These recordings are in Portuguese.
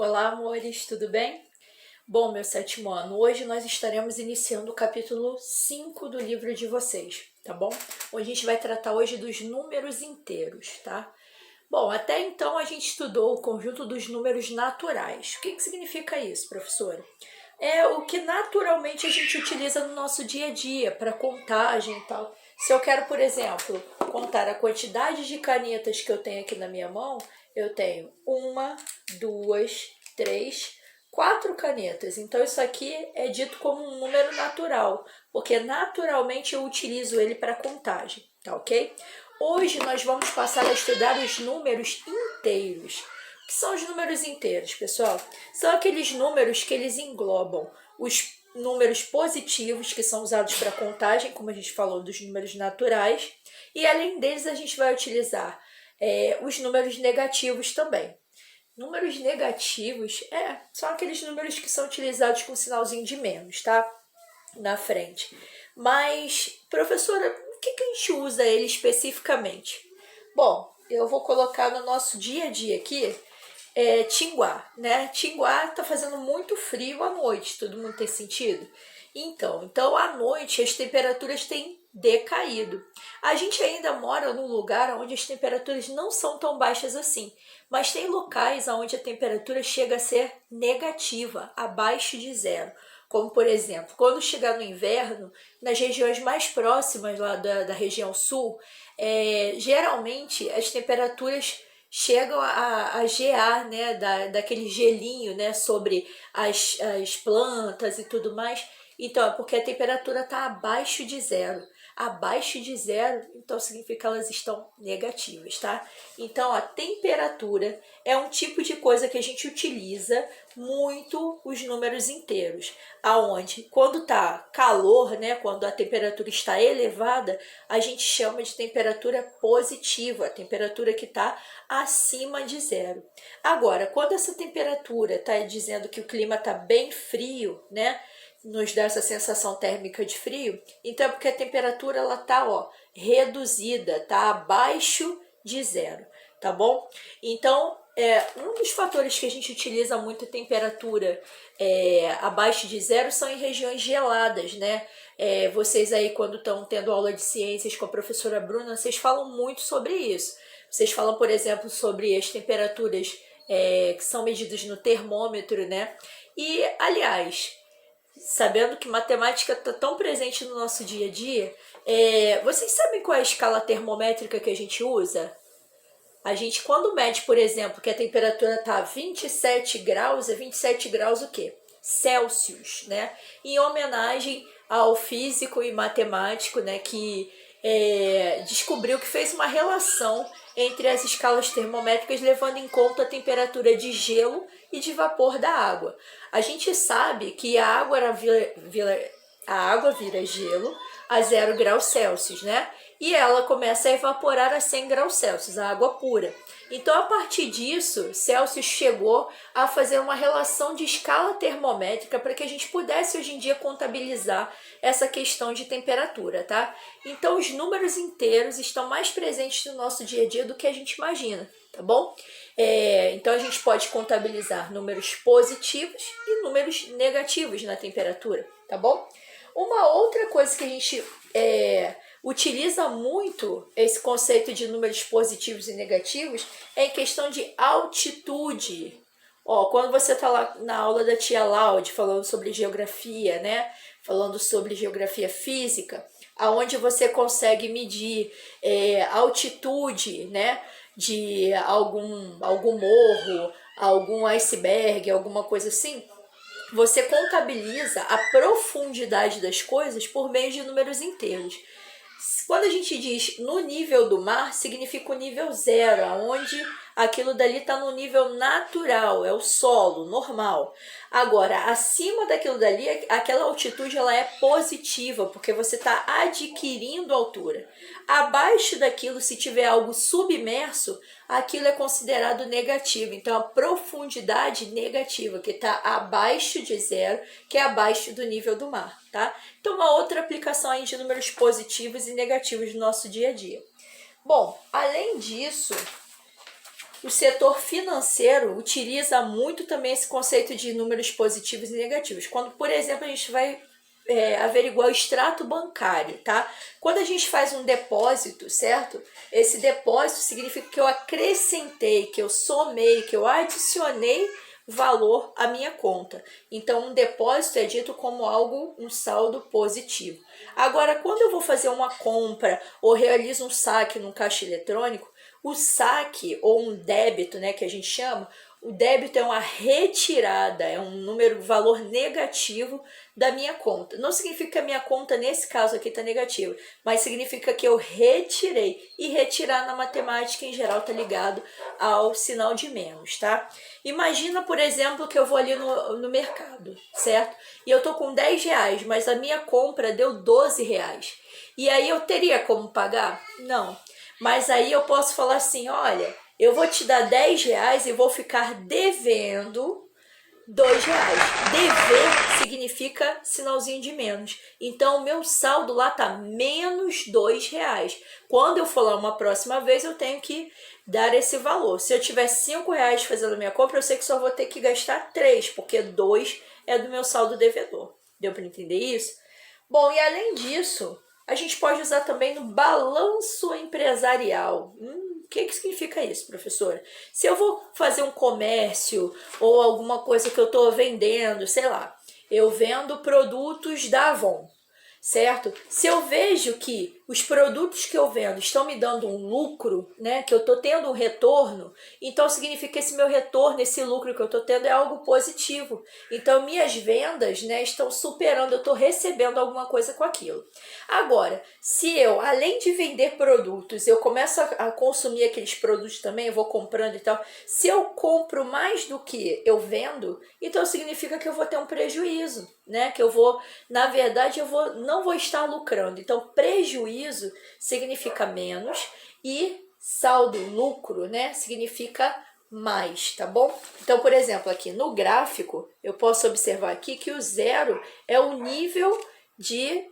Olá, amores, tudo bem? Bom, meu sétimo ano, hoje nós estaremos iniciando o capítulo 5 do livro de vocês, tá bom? Onde a gente vai tratar hoje dos números inteiros, tá? Bom, até então a gente estudou o conjunto dos números naturais. O que significa isso, professora? É o que naturalmente a gente utiliza no nosso dia a dia, para contagem e tal. Se eu quero, por exemplo, contar a quantidade de canetas que eu tenho aqui na minha mão, eu tenho uma, duas, três, quatro canetas. Então isso aqui é dito como um número natural, porque naturalmente eu utilizo ele para contagem, tá ok? Hoje nós vamos passar a estudar os números inteiros. O que são os números inteiros, pessoal? São aqueles números que eles englobam os números positivos, que são usados para contagem, como a gente falou dos números naturais, e além deles a gente vai utilizar os números negativos também. Números negativos são aqueles números que são utilizados com sinalzinho de menos, tá? Na frente. Mas, professora, o que a gente usa ele especificamente? Bom, eu vou colocar no nosso dia a dia aqui Tinguá, né? Tinguá tá fazendo muito frio à noite, todo mundo tem sentido? Então à noite as temperaturas têm decaído. A gente ainda mora num lugar onde as temperaturas não são tão baixas assim, mas tem locais onde a temperatura chega a ser negativa, abaixo de zero. Como, por exemplo, quando chegar no inverno, nas regiões mais próximas lá da região sul, geralmente as temperaturas chegam a gear, né, daquele gelinho, né, sobre as plantas e tudo mais. Então, é porque a temperatura está abaixo de zero. Abaixo de zero, então significa que elas estão negativas, tá? Então, a temperatura é um tipo de coisa que a gente utiliza muito os números inteiros, aonde quando tá calor, né, quando a temperatura está elevada, a gente chama de temperatura positiva, a temperatura que está acima de zero. Agora, quando essa temperatura está dizendo que o clima está bem frio, né, nos dá essa sensação térmica de frio, então é porque a temperatura ela tá, reduzida, tá abaixo de zero, tá bom? Então, um dos fatores que a gente utiliza muito a temperatura abaixo de zero são em regiões geladas, né? Vocês aí, quando estão tendo aula de ciências com a professora Bruna, vocês falam muito sobre isso. Vocês falam, por exemplo, sobre as temperaturas que são medidas no termômetro, né? E, aliás, sabendo que matemática está tão presente no nosso dia a dia, vocês sabem qual é a escala termométrica que a gente usa? A gente, quando mede, por exemplo, que a temperatura está 27 graus, é 27 graus o quê? Celsius, né? Em homenagem ao físico e matemático, né, que descobriu que fez uma relação entre as escalas termométricas levando em conta a temperatura de gelo e de vapor da água. A gente sabe que a água vira gelo a 0 graus Celsius, né? E ela começa a evaporar a 100 graus Celsius, a água pura. Então, a partir disso, Celsius chegou a fazer uma relação de escala termométrica para que a gente pudesse hoje em dia contabilizar essa questão de temperatura, tá? Então, os números inteiros estão mais presentes no nosso dia a dia do que a gente imagina, tá bom? Então, a gente pode contabilizar números positivos e números negativos na temperatura, tá bom? Uma outra coisa que a gente utiliza muito esse conceito de números positivos e negativos é em questão de altitude. Quando você está lá na aula da tia Laude falando sobre geografia, né? Falando sobre geografia física, aonde você consegue medir altitude, né? De algum morro, algum iceberg, alguma coisa assim, você contabiliza a profundidade das coisas por meio de números inteiros. Quando a gente diz no nível do mar, significa o nível zero, onde aquilo dali está no nível natural, é o solo, normal. Agora, acima daquilo dali, aquela altitude ela é positiva, porque você está adquirindo altura. Abaixo daquilo, se tiver algo submerso, aquilo é considerado negativo. Então, a profundidade negativa, que está abaixo de zero, que é abaixo do nível do mar, tá? Então, uma outra aplicação aí de números positivos e negativos no nosso dia a dia. Bom, além disso, o setor financeiro utiliza muito também esse conceito de números positivos e negativos. Quando, por exemplo, a gente vai averiguar o extrato bancário, tá? Quando a gente faz um depósito, certo? Esse depósito significa que eu acrescentei, que eu somei, que eu adicionei valor à minha conta. Então, um depósito é dito como algo, um saldo positivo. Agora, quando eu vou fazer uma compra ou realizo um saque num caixa eletrônico, o saque ou um débito, né, que a gente chama, o débito é uma retirada, é um número, valor negativo da minha conta. Não significa que a minha conta, nesse caso aqui, está negativa, mas significa que eu retirei. E retirar na matemática, em geral, está ligado ao sinal de menos, tá? Imagina, por exemplo, que eu vou ali no mercado, certo? E eu tô com 10 reais, mas a minha compra deu 12 reais. E aí eu teria como pagar? Não. Mas aí eu posso falar assim, olha, eu vou te dar 10 reais e vou ficar devendo 2 reais. Dever significa sinalzinho de menos. Então, o meu saldo lá tá menos 2 reais. Quando eu for lá uma próxima vez, eu tenho que dar esse valor. Se eu tiver 5 reais fazendo a minha compra, eu sei que só vou ter que gastar 3, porque 2 é do meu saldo devedor. Deu para entender isso? Bom, e além disso, a gente pode usar também no balanço empresarial. O que significa isso, professora? Se eu vou fazer um comércio ou alguma coisa que eu estou vendendo, sei lá, eu vendo produtos da Avon, certo? Se eu vejo que os produtos que eu vendo estão me dando um lucro, né, que eu estou tendo um retorno, então significa que esse meu retorno, esse lucro que eu estou tendo é algo positivo. Então minhas vendas, né, estão superando, eu estou recebendo alguma coisa com aquilo. Agora, se eu, além de vender produtos, eu começo a consumir aqueles produtos também, eu vou comprando e tal, se eu compro mais do que eu vendo, então significa que eu vou ter um prejuízo, né? Que eu vou, na verdade, não vou estar lucrando. Então, prejuízo significa menos e saldo, lucro, né? Significa mais, tá bom? Então, por exemplo, aqui no gráfico, eu posso observar aqui que o zero é o nível de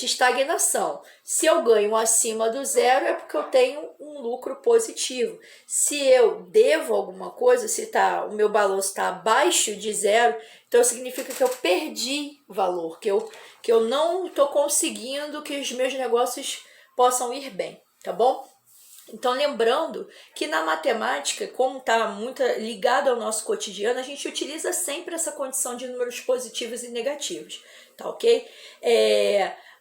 estagnação. Se eu ganho acima do zero, é porque eu tenho um lucro positivo. Se eu devo alguma coisa, se o meu balanço está abaixo de zero, então significa que eu perdi valor, que eu não estou conseguindo que os meus negócios possam ir bem, tá bom? Então, lembrando que na matemática, como está muito ligado ao nosso cotidiano, a gente utiliza sempre essa condição de números positivos e negativos, tá ok?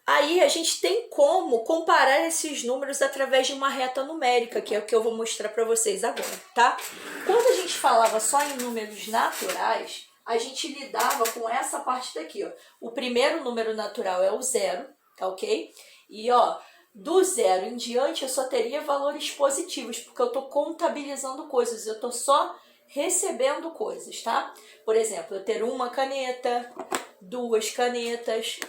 Aí a gente tem como comparar esses números através de uma reta numérica, que é o que eu vou mostrar para vocês agora, tá? Quando a gente falava só em números naturais, a gente lidava com essa parte daqui, ó. O primeiro número natural é o zero, tá ok? E, ó, do zero em diante, eu só teria valores positivos, porque eu estou contabilizando coisas, eu estou só recebendo coisas, tá? Por exemplo, eu ter uma caneta, 2 canetas,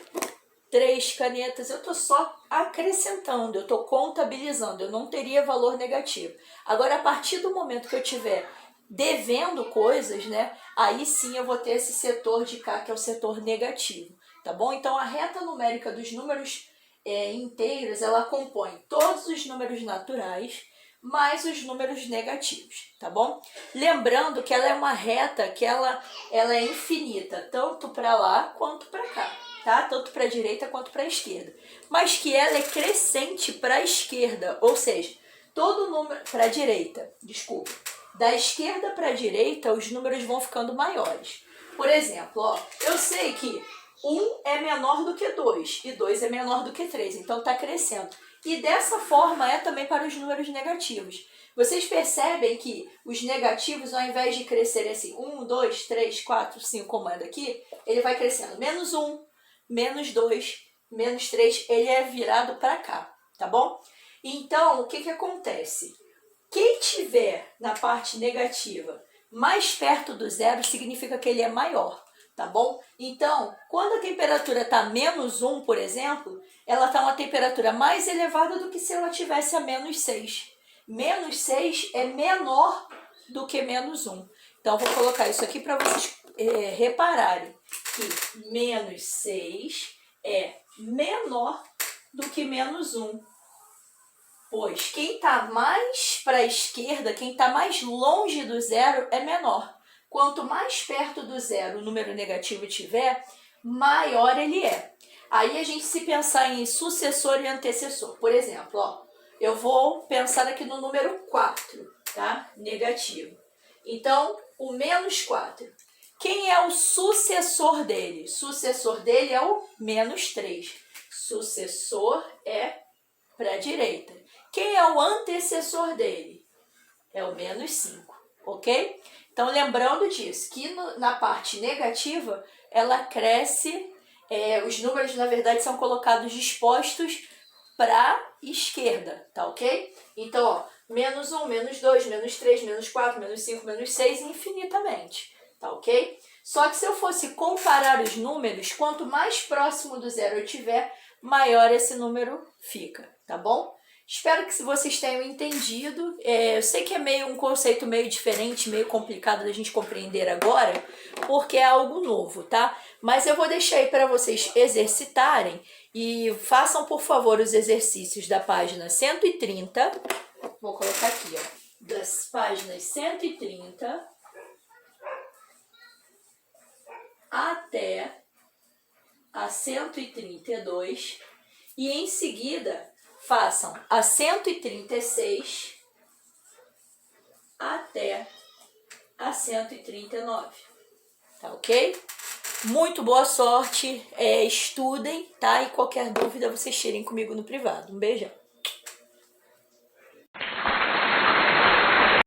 3 canetas, eu estou só acrescentando, eu estou contabilizando, eu não teria valor negativo. Agora, a partir do momento que eu tiver devendo coisas, né, aí sim eu vou ter esse setor de cá, que é o setor negativo, tá bom? Então, a reta numérica dos números inteiros, ela compõe todos os números naturais mais os números negativos, tá bom? Lembrando que ela é uma reta que ela é infinita, tanto para lá quanto para cá, tá? Tanto para a direita quanto para a esquerda. Mas que ela é crescente para a esquerda, ou seja, todo número para a direita, desculpa. Da esquerda para a direita, os números vão ficando maiores. Por exemplo, ó, eu sei que 1 é menor do que 2 e 2 é menor do que 3, então está crescendo. E dessa forma é também para os números negativos. Vocês percebem que os negativos, ao invés de crescerem assim, 1, 2, 3, 4, 5, como é daqui, ele vai crescendo menos 1, menos 2, menos 3, ele é virado para cá, tá bom? Então, o que acontece? Quem tiver na parte negativa mais perto do zero, significa que ele é maior. Tá bom? Então, quando a temperatura está menos 1, por exemplo, ela está uma temperatura mais elevada do que se ela tivesse a menos 6. Menos 6 é menor do que menos 1. Então, vou colocar isso aqui para vocês repararem que menos 6 é menor do que menos 1. Pois quem está mais para a esquerda, quem está mais longe do zero é menor. Quanto mais perto do zero o número negativo tiver, maior ele é. Aí a gente se pensar em sucessor e antecessor. Por exemplo, ó, eu vou pensar aqui no número 4, tá? Negativo. Então, o menos 4. Quem é o sucessor dele? Sucessor dele é o menos 3. Sucessor é para a direita. Quem é o antecessor dele? É o menos 5, ok? Então, lembrando disso, que na parte negativa, ela cresce, os números, na verdade, são colocados dispostos para a esquerda, tá ok? Então, ó, menos 1, menos 2, menos 3, menos 4, menos 5, menos 6, infinitamente, tá ok? Só que se eu fosse comparar os números, quanto mais próximo do zero eu tiver, maior esse número fica, tá bom? Espero que vocês tenham entendido. Eu sei que é um conceito meio diferente, meio complicado da gente compreender agora, porque é algo novo, tá? Mas eu vou deixar aí para vocês exercitarem e façam, por favor, os exercícios da página 130. Vou colocar aqui, ó, das páginas 130 até a 132 e em seguida façam a 136 até a 139, tá ok? Muito boa sorte, estudem, tá? E qualquer dúvida vocês tirem comigo no privado. Um beijão.